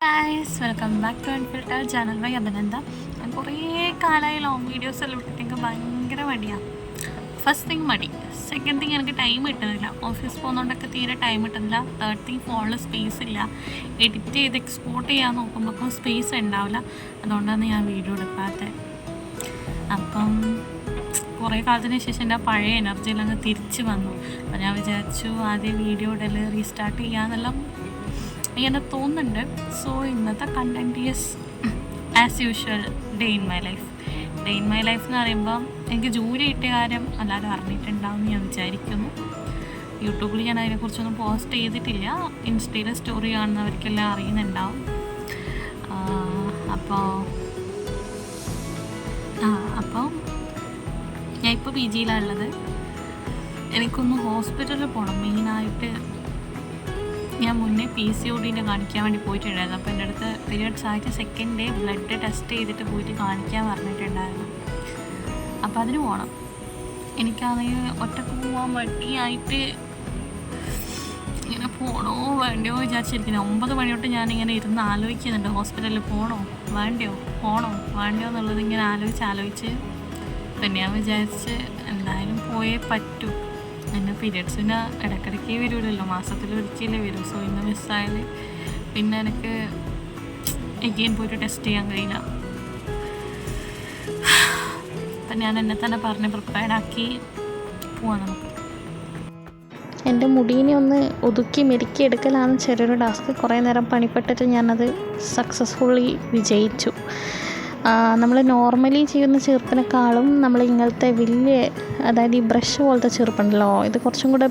Guys, welcome back to unfilter channel by Abhinanda. ഞാൻ കുറേ കാലമായി ലോങ് വീഡിയോസ് എല്ലാം ഇട്ടിട്ട് എനിക്ക് ഭയങ്കര മടിയാണ്. ഫസ്റ്റ് തിങ് മടി, സെക്കൻഡ് തിങ് എനിക്ക് ടൈം കിട്ടുന്നില്ല. ഓഫീസ് പോകുന്നതുകൊണ്ടൊക്കെ തീരെ ടൈം കിട്ടുന്നില്ല. തേർഡ് തിങ് ഫോണിൽ സ്പേസ് ഇല്ല. എഡിറ്റ് ചെയ്ത് എക്സ്പോർട്ട് ചെയ്യാൻ നോക്കുമ്പോൾ സ്പേസ് ഉണ്ടാവില്ല. അതുകൊണ്ടാണ് ഞാൻ വീഡിയോ എടുക്കാത്തത്. അപ്പം കുറേ കാലത്തിന് ശേഷം എൻ്റെ പഴയ എനർജിയിൽ അങ്ങ് തിരിച്ച് വന്നു. അപ്പോൾ ഞാൻ വിചാരിച്ചു ആദ്യം വീഡിയോ ഇടൽ റീസ്റ്റാർട്ട് ചെയ്യാമെന്നെല്ലാം ഇങ്ങനെ തോന്നുന്നുണ്ട്. സോ ഇന്നത്തെ content is as usual day in my life. Day in my life എന്ന് പറയുമ്പം എനിക്ക് ജോലി കിട്ടിയ കാര്യം എല്ലാവരും അറിഞ്ഞിട്ടുണ്ടാവും ഞാൻ വിചാരിക്കുന്നു. യൂട്യൂബിൽ ഞാൻ അതിനെക്കുറിച്ചൊന്നും പോസ്റ്റ് ചെയ്തിട്ടില്ല. ഇൻസ്റ്റയിൽ സ്റ്റോറി കാണുന്നവർക്കെല്ലാം അറിയുന്നുണ്ടാവും. അപ്പോൾ ഞാൻ ഇപ്പോൾ പി ജിയിലാണുള്ളത്. എനിക്കൊന്ന് ഹോസ്പിറ്റലിൽ പോകണം. മെയിനായിട്ട് ഞാൻ മുന്നേ PCOD കാണിക്കാൻ വേണ്ടി പോയിട്ടുണ്ടായിരുന്നു. അപ്പോൾ എൻ്റെ അടുത്ത് പീരിയഡ്സ് ആയിട്ട് സെക്കൻഡ് ഡേ ബ്ലഡ് ടെസ്റ്റ് ചെയ്തിട്ട് പോയിട്ട് കാണിക്കാൻ പറഞ്ഞിട്ടുണ്ടായിരുന്നു. അപ്പോൾ അതിന് പോകണം. എനിക്കാണെങ്കിൽ ഒറ്റക്ക് പോകാൻ മടിയായിട്ട് ഇങ്ങനെ പോകണോ വേണ്ടയോ വിചാരിച്ചിരിക്കുന്നത്. 9 മണി തൊട്ട് ഞാനിങ്ങനെ ഇരുന്ന് ആലോചിക്കുന്നുണ്ട്, ഹോസ്പിറ്റലിൽ പോകണോ വേണ്ടയോ എന്നുള്ളത് ഇങ്ങനെ ആലോചിച്ച് പിന്നെ ഞാൻ വിചാരിച്ച് എന്തായാലും പോയേ പറ്റൂ. എൻ്റെ പീരിയഡ്സിന് ഇടയ്ക്കിടയ്ക്ക് വരുമല്ലോ, മാസത്തിൽ ഒരിക്കലേ വരും. സോ ഇന്ന് മിസ്സായാൽ പിന്നെ എനിക്ക് എഗെയിൻ പോയിട്ട് ടെസ്റ്റ് ചെയ്യാൻ കഴിയില്ല. അപ്പം ഞാൻ എന്നെ തന്നെ പറഞ്ഞ് പ്രിപ്പയർഡാക്കി പോവാം നമുക്ക്. എൻ്റെ മുടീനെ ഒന്ന് ഒതുക്കി മെരുക്കി എടുക്കലാണ് ചെറിയൊരു ടാസ്ക്. കുറേ നേരം പണിപ്പെട്ടിട്ട് ഞാനത് സക്സസ്ഫുള്ളി വിജയിച്ചു. നമ്മൾ നോർമലി ചെയ്യുന്ന ചെറുപ്പിനെക്കാളും നമ്മൾ ഇങ്ങനത്തെ വലിയ, അതായത് ഈ ബ്രഷ് പോലത്തെ ചെറുപ്പുണ്ടല്ലോ, ഇത് കുറച്ചും കൂടെ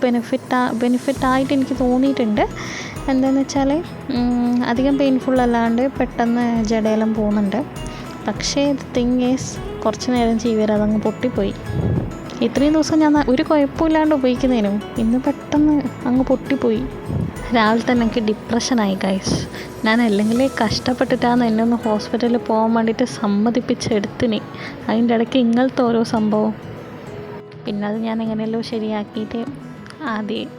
ബെനിഫിറ്റായിട്ട് എനിക്ക് തോന്നിയിട്ടുണ്ട്. എന്താണെന്ന് വെച്ചാൽ അധികം പെയിൻഫുൾ അല്ലാണ്ട് പെട്ടെന്ന് ജടയെല്ലാം പോകുന്നുണ്ട്. പക്ഷേ തിങ് ഈസ് കുറച്ച് നേരം ചെയ്താൽ അതങ്ങ് പൊട്ടിപ്പോയി. ഇത്രയും ദിവസം ഞാൻ ഒരു കുഴപ്പമില്ലാണ്ട് ഉപയോഗിക്കുന്നതിനും ഇന്ന് പെട്ടെന്ന് അങ്ങ് പൊട്ടിപ്പോയി. രാവിലെ തന്നെ എനിക്ക് ഡിപ്രഷനായി ഗൈസ്. ഞാൻ അല്ലെങ്കിൽ കഷ്ടപ്പെട്ടിട്ടാണ് എന്നെ ഒന്ന് ഹോസ്പിറ്റലിൽ പോകാൻ വേണ്ടിയിട്ട് സമ്മതിപ്പിച്ചെടുത്തിന്. അതിൻ്റെ ഇടയ്ക്ക് ഇങ്ങനത്തെ ഓരോ സംഭവം. പിന്നെ അത് ഞാൻ എങ്ങനെയല്ലോ ശരിയാക്കിയിട്ട് ആദ്യം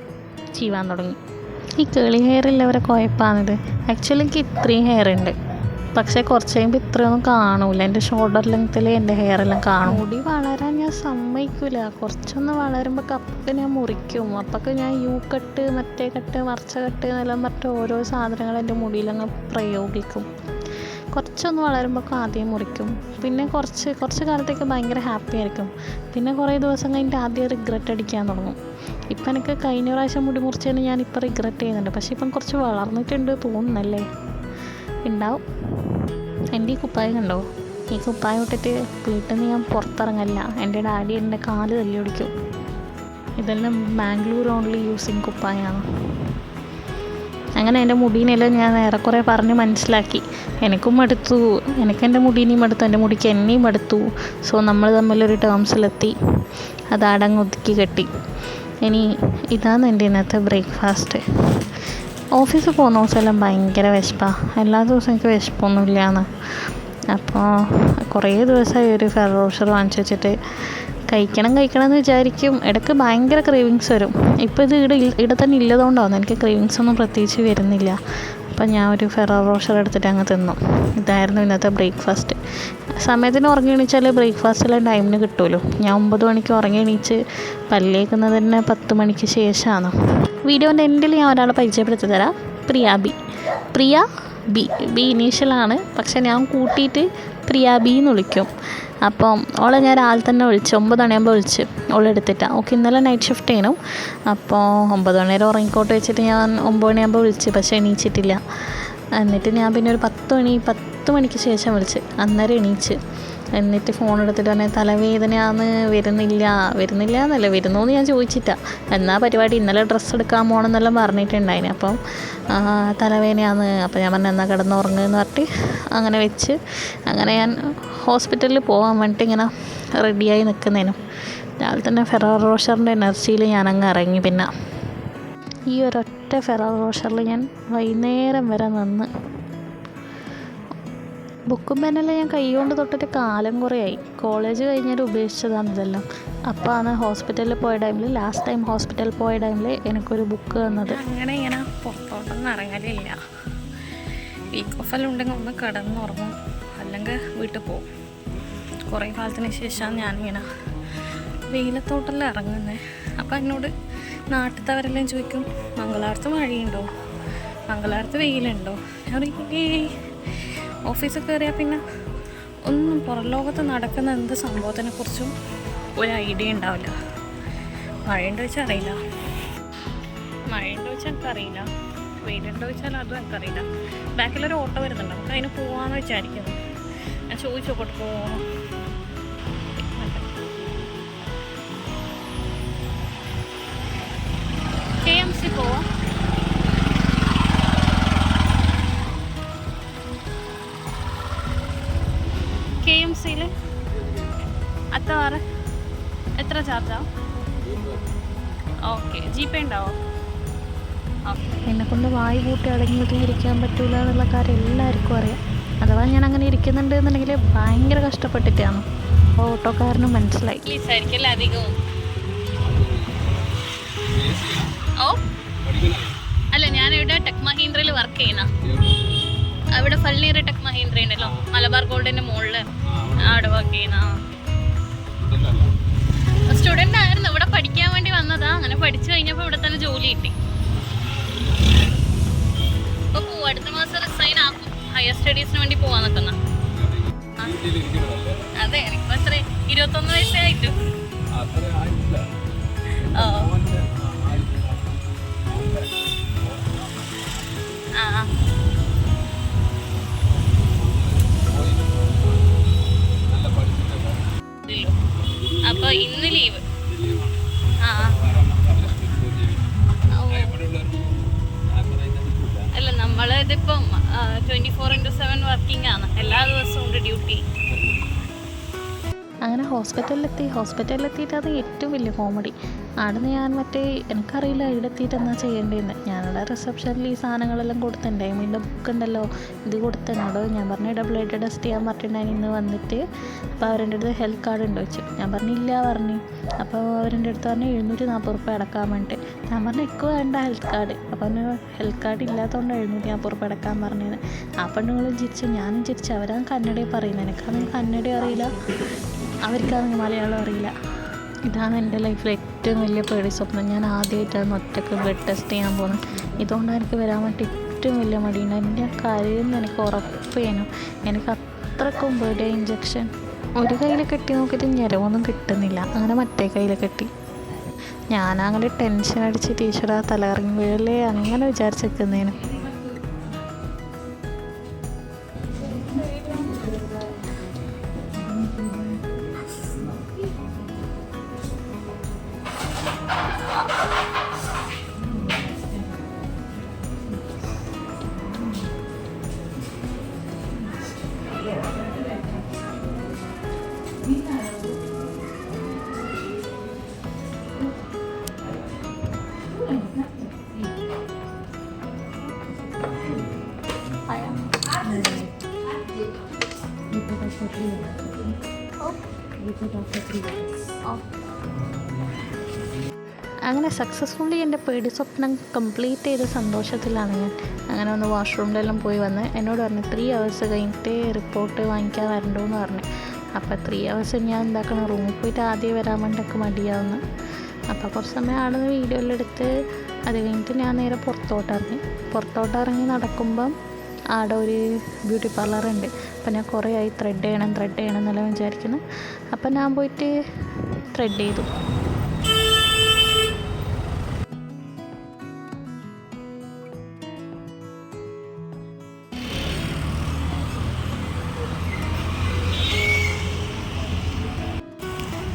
ചെയ്യാൻ തുടങ്ങി. ഈ കേളി ഹെയറില്ലവരെ കുഴപ്പമാണിത്. ആക്ച്വലി എനിക്ക് ഇത്രയും ഹെയർ ഉണ്ട്, പക്ഷേ കുറച്ച് കഴിയുമ്പോൾ ഇത്രയൊന്നും കാണൂല. എൻ്റെ ഷോൾഡർ ലെങ്ത്തിൽ എൻ്റെ ഹെയറെല്ലാം കാണും. മുടി വളരാൻ ഞാൻ സമ്മതിക്കില്ല. കുറച്ചൊന്ന് വളരുമ്പോൾ കപ്പൊക്കെ ഞാൻ മുറിക്കും. അപ്പൊക്കെ ഞാൻ കട്ട്, മറ്റേ കട്ട്, മറിച്ച കട്ട് എന്നെല്ലാം പറഞ്ഞിട്ട് ഓരോ സാധനങ്ങൾ എൻ്റെ മുടിയിലങ്ങ് പ്രയോഗിക്കും. കുറച്ചൊന്ന് വളരുമ്പോൾ ആദ്യം മുറിക്കും. പിന്നെ കുറച്ച് കാലത്തേക്ക് ഭയങ്കര ഹാപ്പി ആയിരിക്കും. പിന്നെ കുറേ ദിവസം കഴിഞ്ഞിട്ട് ആദ്യം റിഗ്രറ്റ് അടിക്കാൻ തുടങ്ങും. ഇപ്പം എനിക്ക് കഴിഞ്ഞ പ്രാവശ്യം മുടി മുറിച്ചതിന് ഞാനിപ്പോൾ റിഗ്രറ്റ് ചെയ്യുന്നുണ്ട്. പക്ഷേ ഇപ്പം കുറച്ച് വളർന്നിട്ടുണ്ട് തോന്നുന്നല്ലേ, ഉണ്ടാവും. എൻ്റെ ഈ കുപ്പായം കണ്ടോ? ഈ കുപ്പായം ഇട്ടിട്ട് വീട്ടിൽ നിന്ന് ഞാൻ പുറത്തിറങ്ങില്ല. എൻ്റെ ഡാഡി എൻ്റെ കാല് തല്ലി ഓടിക്കും. ഇതെല്ലാം ബാംഗ്ലൂർ ഓൺലി യൂസിങ് കുപ്പായമാണ്. അങ്ങനെ എൻ്റെ മുടീനെല്ലാം ഞാൻ ഏറെക്കുറെ പറഞ്ഞ് മനസ്സിലാക്കി. എനിക്കും മടുത്തു, എൻ്റെ മുടീനെയും മടുത്തു, എൻ്റെ മുടിക്ക് എന്നെയും മടുത്തു. സോ നമ്മൾ തമ്മിലൊരു ടേംസിലെത്തി. അത് അടങ്ങ് ഒതുക്കി കെട്ടി. ഇനി ഇതാണ് എൻ്റെ ഇന്നത്തെ ബ്രേക്ക്ഫാസ്റ്റ്. ഓഫീസിൽ പോകുന്ന ദിവസമെല്ലാം ഭയങ്കര വിശപ്പാണ്. എല്ലാ ദിവസവും എനിക്ക് വിശപ്പൊന്നുമില്ലാന്ന്. അപ്പോൾ കുറേ ദിവസമായി ഒരു ഫെറോ റോഷർ വാങ്ങിച്ച് വെച്ചിട്ട് കഴിക്കണം എന്ന് വിചാരിക്കും. ഇടയ്ക്ക് ഭയങ്കര ക്രേവിങ്സ് വരും. ഇപ്പോൾ ഇത് ഇവിടെ തന്നെ ഇല്ലതുകൊണ്ടാവുന്നു എനിക്ക് ക്രേവിങ്സ് ഒന്നും പ്രത്യേകിച്ച് വരുന്നില്ല. അപ്പം ഞാൻ ഒരു ഫെറോ റോഷർ എടുത്തിട്ട് അങ്ങ് തിന്നു. ഇതായിരുന്നു ഇന്നത്തെ ബ്രേക്ക്ഫാസ്റ്റ്. സമയത്തിന് ഉറങ്ങി എണീച്ചാൽ ബ്രേക്ക്ഫാസ്റ്റെല്ലാം ടൈമിന് കിട്ടുമല്ലോ. ഞാൻ 9 മണിക്ക് ഉറങ്ങി എണീച്ച് പല്ലേക്കുന്നത് തന്നെ 10 മണിക്ക് ശേഷമാണ്. വീഡിയോൻ്റെ എൻഡിൽ ഞാൻ ഒരാളെ പരിചയപ്പെടുത്തി തരാം. പ്രിയ ബി ഇനീഷ്യലാണ്, പക്ഷെ ഞാൻ കൂട്ടിയിട്ട് പ്രിയ ബി എന്ന് വിളിക്കും. അപ്പം ഓളെ ഞാൻ രാവിലെ തന്നെ വിളിച്ചു. 9 മണിയാകുമ്പോൾ വിളിച്ച് ഓളെടുത്തിട്ടാണ്. ഓക്കെ, ഇന്നലെ നൈറ്റ് ഷിഫ്റ്റ് ചെയ്യണം. അപ്പോൾ 9 മണി വരെ ഉറങ്ങിക്കോട്ട് വെച്ചിട്ട് ഞാൻ 9 മണിയാകുമ്പോൾ വിളിച്ച്, പക്ഷേ എണീച്ചിട്ടില്ല. എന്നിട്ട് ഞാൻ പിന്നെ ഒരു 10 മണിക്ക് ശേഷം വിളിച്ച്. അന്നേരം എണീച്ച്. എന്നിട്ട് ഫോൺ എടുത്തിട്ട് തന്നെ തലവേദനയാന്ന്, വരുന്നില്ല എന്നല്ല, വരുന്നോന്ന് ഞാൻ ചോദിച്ചിട്ടാണ്. എന്നാ പരിപാടി, ഇന്നലെ ഡ്രസ്സ് എടുക്കാൻ പോകണമെന്നെല്ലാം പറഞ്ഞിട്ടുണ്ടായിന്. അപ്പം തലവേദനയാന്ന്. അപ്പോൾ ഞാൻ പറഞ്ഞു എന്നാൽ കിടന്നുറങ്ങുമെന്ന് പറഞ്ഞിട്ട് അങ്ങനെ വെച്ച്. അങ്ങനെ ഞാൻ ഹോസ്പിറ്റലിൽ പോകാൻ വേണ്ടിയിട്ട് ഇങ്ങനെ റെഡിയായി നിൽക്കുന്നതിനും രാവിലെ തന്നെ ഫെറോ റോഷറിൻ്റെ എനർജിയിൽ ഞാനങ്ങ് ഇറങ്ങി. പിന്നെ ഈ ഒരൊറ്റ ഫെറോ റോഷറിൽ ഞാൻ വൈകുന്നേരം വരെ നിന്ന്. ബുക്കും പെന്നെല്ലാം ഞാൻ കൈ കൊണ്ട് തൊട്ടിട്ട് കാലം കുറേയായി. കോളേജ് കഴിഞ്ഞാൽ ഉപേക്ഷിച്ചതാണ് ഇതെല്ലാം. അപ്പോൾ ഹോസ്പിറ്റലിൽ പോയ ടൈമിൽ, ലാസ്റ്റ് ടൈം ഹോസ്പിറ്റലിൽ പോയ ടൈമിൽ എനിക്കൊരു ബുക്ക് തന്നത്. അങ്ങനെ ഇങ്ങനെ പുറത്തോട്ടൊന്നും ഇറങ്ങലില്ല. വീക്ക് ഓഫ് എല്ലാം ഉണ്ടെങ്കിൽ ഒന്ന് കിടന്നുറങ്ങും, അല്ലെങ്കിൽ വീട്ടിൽ പോകും. കുറേ കാലത്തിന് ശേഷമാണ് ഞാനിങ്ങനെ വെയിലത്തോട്ടെല്ലാം ഇറങ്ങുന്നത്. അപ്പോൾ എന്നോട് നാട്ടിലവരെല്ലാം ചോദിക്കും, മംഗലാപുരത്ത് മഴയുണ്ടോ, മംഗലാപുരത്ത് വെയിലുണ്ടോ? ഞാൻ ഓഫീസിൽ കയറിയാൽ പിന്നെ ഒന്നും പുറം ലോകത്ത് നടക്കുന്ന എന്ത് സംഭവത്തിനെക്കുറിച്ചും ഒരു ഐഡിയ ഉണ്ടാവില്ല. മഴയുണ്ടോ വെച്ചാൽ അറിയില്ല, മഴയുണ്ടോ വെച്ചാൽ എനിക്കറിയില്ല, വെയിലുണ്ടോ വെച്ചാൽ അതും എനിക്കറിയില്ല. ബാക്കിലൊരു ഓട്ടോ വരുന്നുണ്ട്, നമുക്ക് അതിന് പോകാമെന്ന് വിചാരിക്കുന്നു. ഞാൻ ചോദിച്ചു നോക്കട്ടെ പോകണം. KMC പോവാം. KMCയിൽ എത്ര ചാർജാവും? ഓക്കെ, GPay ഉണ്ടാവോ? ഓക്കെ. എന്നെക്കൊണ്ട് വായു കൂട്ടി അടങ്ങിയൊതുങ്ങി ഇരിക്കാൻ പറ്റൂല എന്നുള്ള കാര്യം എല്ലാവർക്കും അറിയാം. അഥവാ ഞാൻ അങ്ങനെ ഇരിക്കുന്നുണ്ട് എന്നുണ്ടെങ്കിൽ ഭയങ്കര കഷ്ടപ്പെട്ടിട്ടാണ്. ഓട്ടോക്കാരനും മനസ്സിലായി. ആയിരിക്കല്ലേ അധികവും? ഓ അല്ല, ഞാനിവിടെ ടെക് മഹീന്ദ്രയിൽ വർക്ക് ചെയ്യുന്ന. അവിടെ ഫൾനീർ ടെക് മഹീന്ദ്ര ഉണ്ടല്ലോ, മലബാർ ഗോൾഡിൻ്റെ മുകളിൽ, അവിടെ വർക്ക് ചെയ്യുന്ന. സ്റ്റുഡൻ്റ് ആയിരുന്നു, ഇവിടെ പഠിക്കാൻ വേണ്ടി വന്നതാ. അങ്ങനെ പഠിച്ചു കഴിഞ്ഞപ്പോൾ ഇവിടെ തന്നെ ജോലി കിട്ടി. ഇപ്പോൾ പോവും, അടുത്ത മാസം റിസൈൻ ആക്കും. ഹയർ സ്റ്റഡീസിന് വേണ്ടി പോവാൻ നിൽക്കുന്ന. അതെ, എനിക്കിപ്പോൾ എത്ര 21 വയസ്സേ ആയിട്ടു. ഓ ആ, അപ്പോൾ ഇന്ന് ലീവ്. ആ അല്ല, നമ്മളിതിപ്പം 24/7 വർക്കിംഗ് ആണ്. എല്ലാ ദിവസവും ഉണ്ട് ഡ്യൂട്ടി. അങ്ങനെ ഹോസ്പിറ്റലിലെത്തിയിട്ട് അത് ഏറ്റവും വലിയ കോമഡി. അവിടുന്ന് ഞാൻ എനിക്കറിയില്ല ഇവിടെ എത്തിയിട്ട് എന്നാ ചെയ്യേണ്ടതെന്ന്. ഞാനവിടെ റിസപ്ഷനിൽ ഈ സാധനങ്ങളെല്ലാം കൊടുത്തിട്ടുണ്ട്. എൻ്റെ ബുക്ക് ഉണ്ടല്ലോ, ഇത് കൊടുത്തതിനോട് ഞാൻ പറഞ്ഞു ഇവിടെ ബ്ലഡ് ടെസ്റ്റ് ചെയ്യാൻ പറഞ്ഞിട്ടുണ്ടായി ഇന്ന് വന്നിട്ട്. അപ്പോൾ അവരുടെ അടുത്ത് ഹെൽത്ത് കാർഡ് ഉണ്ടോ ചോദിച്ചു. ഞാൻ പറഞ്ഞില്ല പറഞ്ഞു. അപ്പോൾ അവരുടെ അടുത്ത് പറഞ്ഞു 740 റുപ്യ അടക്കാൻ വേണ്ടിയിട്ട്. ഞാൻ പറഞ്ഞു എനിക്ക് വേണ്ട ഹെൽത്ത് കാർഡ്. അപ്പോൾ ഹെൽത്ത് കാർഡ് ഇല്ലാത്തതുകൊണ്ട് 740 അടക്കാൻ പറഞ്ഞത്. ആ പെണ്ണുങ്ങളും ചിരിച്ചു, ഞാനും ചിരിച്ചു. അവരാണ് കന്നഡയെ പറയുന്നത്. എനിക്കാണെങ്കിൽ കന്നഡ അറിയില്ല, അവർക്കാണെങ്കിൽ മലയാളം അറിയില്ല. ഇതാണ് എൻ്റെ ലൈഫിലെ ഏറ്റവും വലിയ പേടി സ്വപ്നം. ഞാൻ ആദ്യമായിട്ടാണ് ഒറ്റയ്ക്ക് ബ്ലഡ് ടെസ്റ്റ് ചെയ്യാൻ പോകുന്നത്. ഇതുകൊണ്ടാണ് എനിക്ക് വരാൻ വേണ്ടി ഏറ്റവും വലിയ മടിയുണ്ട്. എൻ്റെ കരയെന്ന് എനിക്ക് ഉറപ്പേനു. എനിക്ക് അത്രക്കും പേടിയ ഇഞ്ചക്ഷൻ. ഒരു കയ്യിൽ കെട്ടി നോക്കിയിട്ട് ഞരവൊന്നും കിട്ടുന്നില്ല. അങ്ങനെ മറ്റേ കയ്യിൽ കെട്ടി. ഞാനങ്ങനെ ടെൻഷൻ അടിച്ച് ടീച്ചറാ തലകറങ്ങി വീഴല്ലേ അങ്ങനെ വിചാരിച്ചിരിക്കുന്നതിന്. അങ്ങനെ സക്സസ്ഫുള്ളി എൻ്റെ പേടി സ്വപ്നം കംപ്ലീറ്റ് ചെയ്ത സന്തോഷത്തിലാണ് ഞാൻ. അങ്ങനെ ഒന്ന് വാഷ്റൂമിലെല്ലാം പോയി വന്ന് എന്നോട് പറഞ്ഞു 3 hours കഴിഞ്ഞിട്ട് റിപ്പോർട്ട് വാങ്ങിക്കാൻ വരണ്ടോയെന്ന് പറഞ്ഞു. അപ്പോൾ 3 hours ഞാൻ എന്താക്കണം, റൂമിൽ പോയിട്ട് ആദ്യം വരാൻ വേണ്ടിയൊക്കെ മടിയാവുന്നു. അപ്പോൾ കുറച്ച് സമയം അവിടെ നിന്ന് വീഡിയോ എല്ലാം എടുത്ത് അത് കഴിഞ്ഞിട്ട് ഞാൻ നേരെ പുറത്തോട്ടിറങ്ങി നടക്കുമ്പം അവിടെ ഒരു ബ്യൂട്ടി പാർലറുണ്ട്. അപ്പോൾ ഞാൻ കുറേ ആയി ത്രെഡ് ചെയ്യണം എന്നെല്ലാം വിചാരിക്കുന്നു. അപ്പം ഞാൻ പോയിട്ട് ത്രെഡ് ചെയ്തു.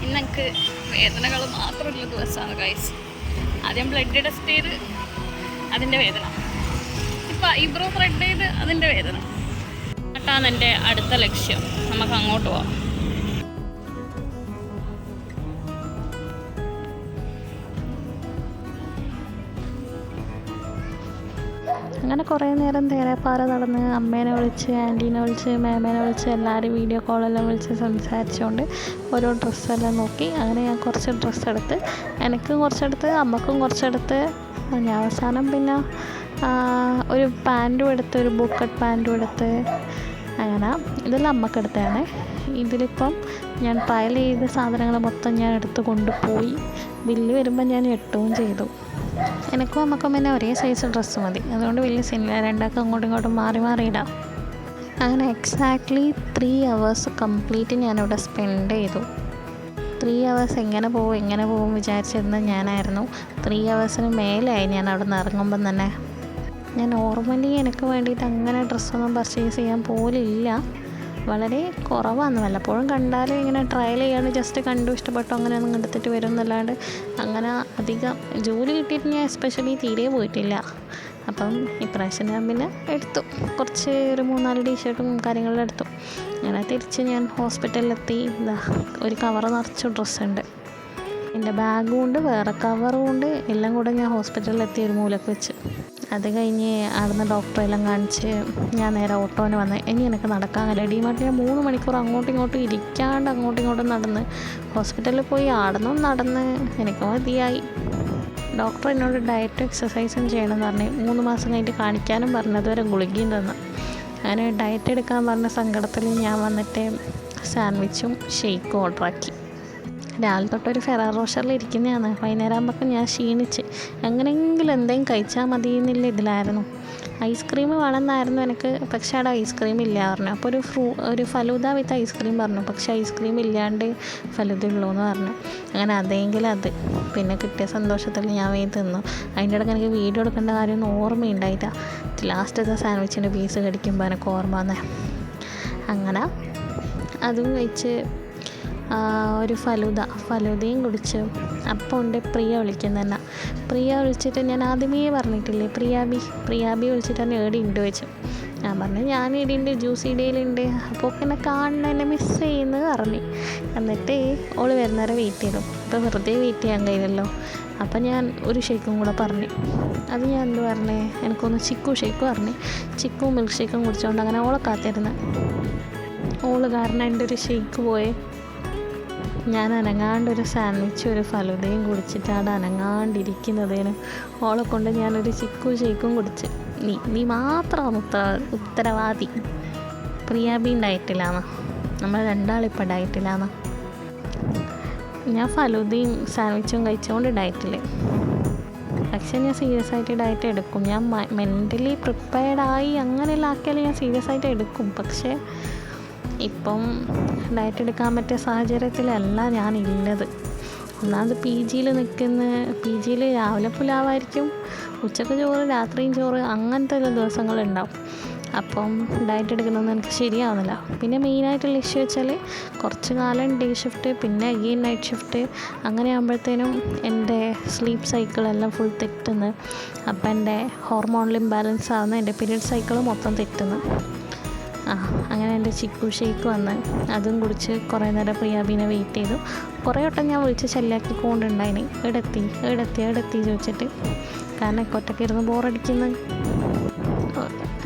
ഇന്നെനിക്ക് വേദനകൾ മാത്രമുള്ള ദിവസമാണ് ഗൈസ്. ആദ്യം ബ്ലഡ് ടെസ്റ്റ് ചെയ്ത് അതിൻ്റെ വേദന, ഇപ്പം ഐബ്രോ ത്രെഡ് ചെയ്ത് അതിൻ്റെ വേദന. എന്നിട്ടാണ് എൻ്റെ അടുത്ത ലക്ഷ്യം. നമുക്ക് അങ്ങോട്ട് പോവാം. അങ്ങനെ കുറേ നേരം തേരാപ്പാറ നടന്ന് അമ്മേനെ വിളിച്ച്, ആൻറ്റീനെ വിളിച്ച്, മേമേനെ വിളിച്ച്, എല്ലാവരും വീഡിയോ കോളെല്ലാം വിളിച്ച് സംസാരിച്ചുകൊണ്ട് ഓരോ ഡ്രസ്സെല്ലാം നോക്കി. അങ്ങനെ ഞാൻ കുറച്ച് ഡ്രസ്സ് എടുത്ത്, എനിക്കും കുറച്ചെടുത്ത്, അമ്മക്കും കുറച്ചെടുത്ത്. ഞാൻ അവസാനം പിന്നെ ഒരു പാൻറ്റും എടുത്ത്, ഒരു ബുക്കറ്റ് പാൻറ്റും എടുത്ത്. അങ്ങനെ ഇതെല്ലാം അമ്മക്കെടുത്തതാണ്. ഇതിലിപ്പം ഞാൻ ട്രയൽ ചെയ്ത സാധനങ്ങൾ മൊത്തം ഞാൻ എടുത്ത് കൊണ്ടുപോയി. ബില്ല് വരുമ്പോൾ ഞാൻ ഞെട്ടുകയും ചെയ്തു. എനിക്കും അമ്മക്കും പിന്നെ ഒരേ സൈസ് ഡ്രസ്സ് മതി, അതുകൊണ്ട് വലിയ സീനില്ല, രണ്ടാൾക്കും അങ്ങോട്ടും ഇങ്ങോട്ടും മാറി മാറി ഇടാം. അങ്ങനെ എക്സാക്ട്ലി 3 hours കംപ്ലീറ്റ് ഞാനിവിടെ സ്പെൻഡ് ചെയ്തു. 3 hours എങ്ങനെ പോകും വിചാരിച്ചിരുന്ന ഞാനായിരുന്നു. 3 hours മേലെയായി ഞാൻ അവിടെ നിന്ന് ഇറങ്ങുമ്പം തന്നെ. ഞാൻ നോർമലി എനിക്ക് വേണ്ടിയിട്ട് അങ്ങനെ ഡ്രസ്സൊന്നും പർച്ചേസ് ചെയ്യാൻ പോലില്ല, വളരെ കുറവാണ്. വല്ലപ്പോഴും കണ്ടാലും ഇങ്ങനെ ട്രയൽ ചെയ്യാണ്ട് ജസ്റ്റ് കണ്ടു ഇഷ്ടപ്പെട്ടു അങ്ങനെ ഒന്നും എടുത്തിട്ട് വരും എന്നല്ലാണ്ട് അങ്ങനെ അധികം ജോലി കിട്ടിയിട്ട് ഞാൻ എസ്പെഷ്യലി തീരെ പോയിട്ടില്ല. അപ്പം ഇപ്രാവശ്യം ഞാൻ പിന്നെ എടുത്തു, കുറച്ച് ഒരു 3-4 ടീഷർട്ടും കാര്യങ്ങളും എടുത്തു. അങ്ങനെ തിരിച്ച് ഞാൻ ഹോസ്പിറ്റലിലെത്തി. ഒരു കവർ നിറച്ച് ഡ്രസ്സുണ്ട്, എൻ്റെ ബാഗും ഉണ്ട്, വേറെ കവറും ഉണ്ട്, എല്ലാം കൂടെ ഞാൻ ഹോസ്പിറ്റലിലെത്തി ഒരു മൂലക്ക് വെച്ച്. അത് കഴിഞ്ഞ് അവിടുന്ന് ഡോക്ടറെല്ലാം കാണിച്ച് ഞാൻ നേരെ ഓട്ടോന് വന്ന്. ഇനി എനിക്ക് നടക്കാൻ കഴിയില്ല. ഡിമാർട്ടിൽ ഞാൻ 3 മണിക്കൂർ അങ്ങോട്ടും ഇങ്ങോട്ടും ഇരിക്കാണ്ട് അങ്ങോട്ടും ഇങ്ങോട്ടും നടന്ന് ഹോസ്പിറ്റലിൽ പോയി ആടുന്നും നടന്ന് എനിക്ക് മതിയായി. ഡോക്ടർ എന്നോട് ഡയറ്റും എക്സസൈസും ചെയ്യണമെന്ന് പറഞ്ഞ് 3 മാസം കഴിഞ്ഞിട്ട് കാണിക്കാനും പറഞ്ഞത് വരെ ഗുളികയും തന്നു. അങ്ങനെ ഡയറ്റ് എടുക്കാൻ പറഞ്ഞ സങ്കടത്തിൽ ഞാൻ വന്നിട്ട് സാൻഡ്വിച്ചും ഷേക്കും ഓർഡറാക്കി. രാവിലെ തൊട്ടൊരു ഫെറാറോ റോഷറിൽ ഇരിക്കുന്നതാണ്. വൈകുന്നേരം ആകുമ്പോഴേക്കും ഞാൻ ക്ഷീണിച്ച് എങ്ങനെയെങ്കിലും എന്തെങ്കിലും കഴിച്ചാൽ മതി എന്നുള്ള ഇതിലായിരുന്നു. ഐസ്ക്രീം വേണമെന്നായിരുന്നു എനിക്ക്, പക്ഷേ അവിടെ ഐസ്ക്രീം ഇല്ല പറഞ്ഞു. അപ്പോൾ ഒരു ഫലൂദ വിത്ത് ഐസ്ക്രീം പറഞ്ഞു, പക്ഷേ ഐസ്ക്രീം ഇല്ലാണ്ട് ഫലൂദ ഉള്ളൂ എന്ന് പറഞ്ഞു. അങ്ങനെ അതെങ്കിലും അത് പിന്നെ കിട്ടിയ സന്തോഷത്തിൽ ഞാൻ വേഗം തിന്നു. അതിൻ്റെ ഇടയ്ക്ക് എനിക്ക് വീഡിയോ എടുക്കേണ്ട കാര്യമൊന്നും ഓർമ്മയുണ്ടായില്ല. ലാസ്റ്റത്തെ സാൻഡ്വിച്ചിൻ്റെ പീസ് കടിക്കുമ്പോൾ എനിക്ക് ഓർമ്മ വന്നേ. അങ്ങനെ അതും കഴിച്ച് ഒരു ഫലൂദയും കുടിച്ച്. അപ്പോൾ ഉണ്ട് പ്രിയ വിളിക്കുന്നതന്നെ. പ്രിയ വിളിച്ചിട്ട് ഞാൻ ആദ്യമേ പറഞ്ഞിട്ടില്ലേ, പ്രിയാബി വിളിച്ചിട്ട് എന്നെ ഏടി ഉണ്ട് വെച്ചു. ഞാൻ പറഞ്ഞു ഞാൻ ഇടിയുണ്ട്, ജ്യൂസ് ഇടയിലുണ്ട്. അപ്പോൾ എന്നെ കാണണം, എന്നെ മിസ് ചെയ്യുന്നത് പറഞ്ഞു. എന്നിട്ട് ഓള് വരുന്നവരെ വെയിറ്റ് ചെയ്തു. അപ്പോൾ വെറുതെ വെയിറ്റ് ചെയ്യാൻ കഴിയില്ലല്ലോ. അപ്പം ഞാൻ ഒരു ഷേക്കും കൂടെ പറഞ്ഞു. അത് ഞാൻ എന്ത് പറഞ്ഞേ, എനിക്കൊന്ന് ചിക്കു ഷേക്ക് പറഞ്ഞു. ചിക്കും മിൽക്ക് ഷേക്കും കുടിച്ചുകൊണ്ട് അങ്ങനെ ഓളെ കാത്തിരുന്ന്. ഓള് കാരണം എൻ്റെ ഒരു ഷേക്ക് പോയേ. ഞാൻ അനങ്ങാണ്ടൊരു സാൻഡ്വിച്ചും ഒരു ഫലൂദയും കുടിച്ചിട്ടാണ് അനങ്ങാണ്ടിരിക്കുന്നതിന് ഓളെ കൊണ്ട് ഞാനൊരു ചിക്കു ഷേക്കും കുടിച്ച്. നീ മാത്രമാണ് ഉത്തരവാദി. പ്രിയാബി ഡയറ്റിലാണ്, നമ്മൾ രണ്ടാളിപ്പോൾ ഡയറ്റിലാണ്. ഞാൻ ഫലൂദയും സാൻഡ്വിച്ചും കഴിച്ചുകൊണ്ട് ഡയറ്റിൽ. പക്ഷേ ഞാൻ സീരിയസ് ആയിട്ട് ഡയറ്റ് എടുക്കും. ഞാൻ മെൻ്റലി പ്രിപ്പയർഡായി അങ്ങനെയുള്ള ആക്കിയാൽ ഞാൻ സീരിയസ് ആയിട്ട് എടുക്കും. പക്ഷേ ഇപ്പം ഡയറ്റ് എടുക്കാൻ പറ്റിയ സാഹചര്യത്തിലല്ല ഞാനുള്ളത്. ഒന്നാമത് പി ജിയിൽ രാവിലെ പുലാവായിരിക്കും, ഉച്ചക്ക് ചോറ്, രാത്രിയും ചോറ്, അങ്ങനത്തെ ഒരു ദിവസങ്ങളുണ്ടാവും. അപ്പം ഡയറ്റ് എടുക്കുന്നതൊന്നും എനിക്ക് ശരിയാവുന്നില്ല. പിന്നെ മെയിനായിട്ടുള്ള ഇഷ്യൂ വെച്ചാൽ കുറച്ച് കാലം ഡേ ഷിഫ്റ്റ്, പിന്നെ അഗെയിൻ നൈറ്റ് ഷിഫ്റ്റ്, അങ്ങനെ ആകുമ്പോഴത്തേനും എൻ്റെ സ്ലീപ്പ് സൈക്കിളെല്ലാം ഫുൾ തെറ്റുന്നു. അപ്പം എൻ്റെ ഹോർമോണൽ ഇംബാലൻസ് ആവുന്ന എൻ്റെ പീരിയഡ് സൈക്കിൾ മൊത്തം തെറ്റുന്നു. അങ്ങനെ എൻ്റെ ചിക്കു ഷേക്ക് വന്ന് അതും കുടിച്ച് കുറേ നേരം പ്രിയാബീനെ വെയിറ്റ് ചെയ്തു. കുറേ വട്ടം ഞാൻ വിളിച്ച് ശല്യാക്കിക്കൊണ്ടുണ്ടായിന്, എവിടെത്തി ചോദിച്ചിട്ട്. കാരണം ഒറ്റയ്ക്ക് ഇരുന്ന് ബോറടിക്കുന്നു.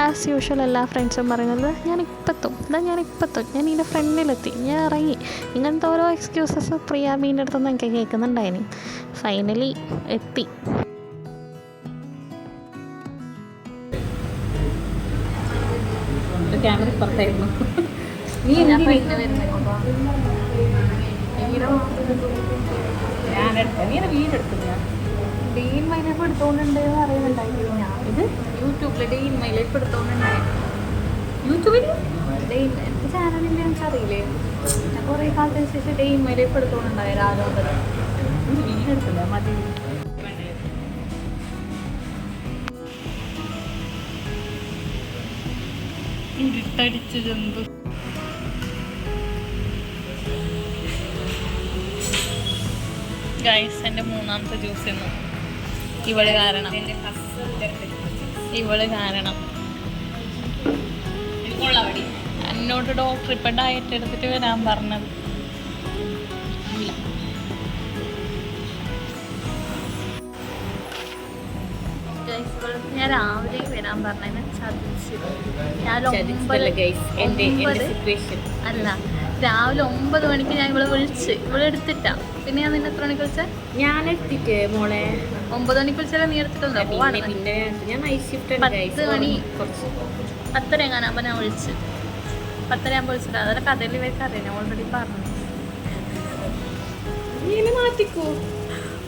ആസ് യൂഷ്വൽ എല്ലാ ഫ്രണ്ട്സും പറയുന്നത് ഞാനിപ്പെത്തും, ഞാൻ ഇതിൻ്റെ ഫ്രണ്ടിലെത്തി, ഞാൻ ഇറങ്ങി, ഇങ്ങനത്തെ ഓരോ എക്സ്ക്യൂസസ് പ്രിയാബീൻ്റെ അടുത്തൊന്നും എനിക്ക് കേൾക്കുന്നുണ്ടായിന്. ഫൈനലി എത്തി. ക്യാമറ പുറത്തായിരുന്നു. നീ വീടെടുത്തു. ഞാൻ ഡെയിൻ മൈ ലൈഫ് എടുത്തോണ്ടുണ്ട് അറിയുന്നുണ്ടായിരുന്നു. ഞാൻ ഇത് യൂട്യൂബിൽ ഡെയിൻ മൈ ലൈഫ് എടുത്തോണ്ടുണ്ടായിരുന്നു. യൂട്യൂബിൽ എനിക്ക് ചാനലില്ല, എനിക്കറിയില്ലേ. ഞാൻ കുറേ കാലത്തിന് ശേഷം ഡെയിൻ മൈ ലൈഫ് എടുത്തോണ്ടുണ്ടായി രാജോണ്ടത്. വീടെടുത്തില്ല, മതി. ഇരുട്ടടിച്ച് ജന്തു. ഗൈസ്, എൻ്റെ 3ാമത്തെ ജ്യൂസ് ഇന്ന് ഇവള് കാരണം എന്നോട് ഡോക്ടർ ഇപ്പം ഡയറ്റ് എടുത്തിട്ട് വരാൻ പറഞ്ഞത്. ഞാൻ രാവിലെ വരാൻ പറഞ്ഞതിന് ചതിച്ച്. അല്ല, രാവിലെ 9 മണിക്ക് ഞാൻ ഇവിടെ എടുത്തിട്ടാ. പിന്നെ ഞാൻ നിന്നെ എത്ര മണിക്ക് വിളിച്ചേ? ഞാൻ എത്തിക്ക് മോളെ 9 മണിക്ക് വിളിച്ചാലും നീ എടുത്തിട്ടുണ്ടോ? പിന്നെ ഞാൻ നൈറ്റ് ഷിഫ്റ്റ് 10 മണി കുറച്ച് 10 എങ്ങാനാകുമ്പോൾ ഞാൻ വിളിച്ച് 10 ആകുമ്പോൾ വിളിച്ചിട്ട് അതൊക്കെ കഥയിൽ ഇവർക്ക് അറിയാം. ഞാൻ ഓൾറെഡി പറഞ്ഞു. മാറ്റിക്കോ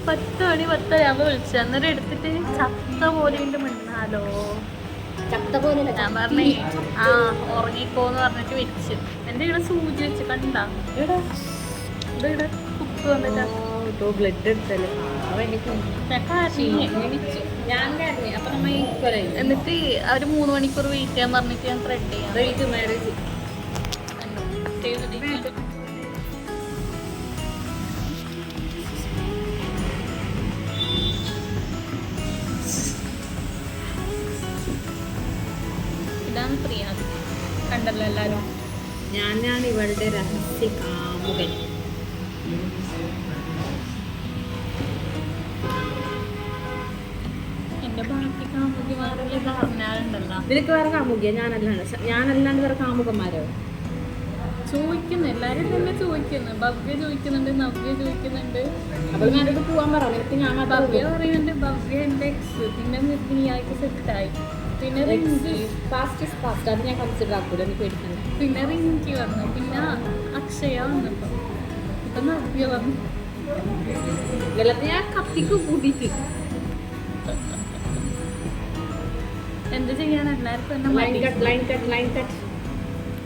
10 മണി 10 ആകുമ്പോൾ വിളിച്ചു. അന്നേരം എടുത്തിട്ട് ചത്ത പോലെ ഉണ്ട് മിണ്ടാലോ. ചത്ത പോലെ ഞാൻ പറഞ്ഞേ ഉറങ്ങിക്കോന്ന് പറഞ്ഞിട്ട് വെച്ച്. എൻ്റെ ഇവിടെ സൂചി വെച്ച് കണ്ടാ ഇവിടെ കുത്ത് വന്നിട്ടാ ബ്ലഡ് എടുത്തല്ലേ ഞാൻ കാരണേ അപ്പൊ നമ്മ എന്നിട്ട് അവർ 3 മണിക്കൂർ വെയിറ്റ് ചെയ്യാൻ പറഞ്ഞിട്ട് ഞാൻ ത്രെഡ് ചെയ്യാം. മാരേജ് ഇതാണ് പ്രിയ. കണ്ടല്ലോ എല്ലാവരും. ഞാനാണ് ഇവളുടെ രഹസ്യ കാമുകൻ. എൻ്റെ ബാക്കി കാമുകിമാരെല്ലാം പറഞ്ഞാലുണ്ടല്ലോ. നിനക്ക് വേറെ കാമുകിയ? ഞാനല്ലാണ്ട് വേറെ കാമുകന്മാരോ? ചോദിക്കുന്നു, എല്ലാരും തന്നെ ചോദിക്കുന്നു. ഭവ്യ ചോദിക്കുന്നുണ്ട്, നവ്യ ചോദിക്കുന്നുണ്ട്. അപ്പോൾ ഞാനോട് പോവാൻ പറ. നിനക്ക് ഞാൻ ഭവ്യ പറയുന്നുണ്ട് ഭവ്യ എൻ്റെ എക്സ്. പിന്നെ നീയായിട്ട് സെറ്റായി. പിന്നെ റിങ്കി ഫാസ്റ്റ് അത് ഞാൻ കൺസിഡർ ആക്കൂല. നീ പേടിക്കണം. പിന്നെ റിങ്കി വന്നു. പിന്നെ അക്ഷയ വന്നപ്പോൾ ഇപ്പം നവ്യ വന്നു. വെള്ളത്തിൽ ഞാൻ കത്തിക്ക് കൂട്ടിട്ട് എന്ത് ചെയ്യാൻ? എല്ലാവർക്കും എന്നെ ലൈൻ മതി. കട്ട്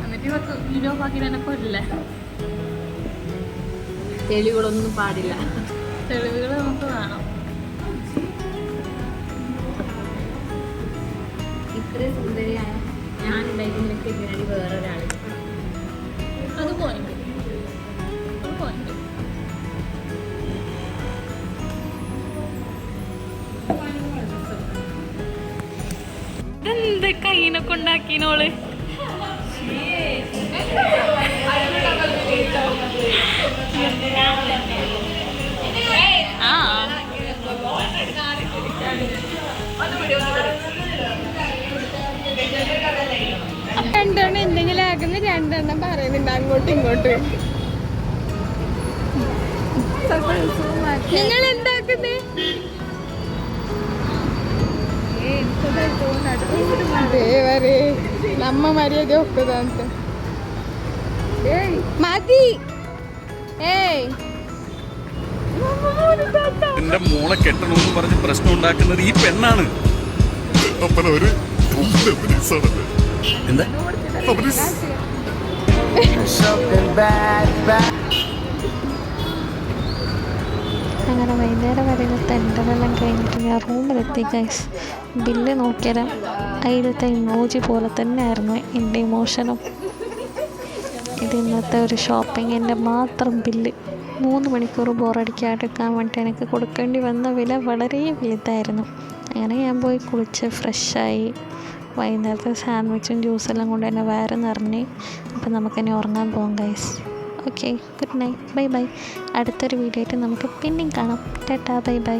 എന്നിട്ട് ഇവർക്ക് വീഡിയോ ആക്കി തന്നെ കൊല്ലേ. തെളിവുകളൊന്നും പാടില്ല. തെളിവുകൾ നമുക്ക് വേണം. ഇത്രയും സുന്ദരിയായ ഞാനുണ്ടായിട്ട് നിനക്ക് എങ്ങനെയാണ് വേറൊരാൾ? അത് പോയിന്റ്. ഇതെന്ത് കയ്യിനൊക്കെ ഉണ്ടാക്കിനോള്? രണ്ടെണ്ണം എന്തെങ്കിലും ആക്കുന്ന രണ്ടെണ്ണം പറയുന്നുണ്ട് അങ്ങോട്ടും ഇങ്ങോട്ടും. നിങ്ങൾ എന്താക്കുന്നേ? ದೇವರೇ ನಮ್ಮ ಮರ್ಯಾದೆ ಹೋಗ್ತದ ಅಂತ മതി. എന്റെ മോളെ കെട്ടണമെന്ന് പറഞ്ഞ് പ്രശ്നം ഉണ്ടാക്കുന്നത് ഈ പെണ്ണാണ്. എന്താ അങ്ങനെ വൈകുന്നേരം വരെ തെണ്ടലെല്ലാം കഴിഞ്ഞിട്ട് ഞാൻ റൂമിലെത്തി ഗൈസ്. ബില്ല് നോക്കിയാൽ അതിലത്തെ ഇമോജി പോലെ തന്നെ ആയിരുന്നു എൻ്റെ ഇമോഷനും. ഇത് ഇന്നത്തെ ഒരു ഷോപ്പിങ്ങിൻ്റെ മാത്രം ബില്ല്. 3 മണിക്കൂർ ബോറടിക്കാതിരിക്കാൻ വേണ്ടിയിട്ട് എനിക്ക് കൊടുക്കേണ്ടി വന്ന വില വളരെ വലുതായിരുന്നു. അങ്ങനെ ഞാൻ പോയി കുളിച്ച് ഫ്രഷായി. വൈകുന്നേരത്തെ സാൻഡ്വിച്ചും ജ്യൂസെല്ലാം കൊണ്ട് തന്നെ വയറ് നിറഞ്ഞ്. അപ്പം നമുക്കിനി ഉറങ്ങാൻ പോകാം guys. Okay, good night, bye bye. അടുത്തൊരു വീഡിയോ ആയിട്ട് നമുക്ക് പിന്നെയും കാണാം. Tata, bye bye.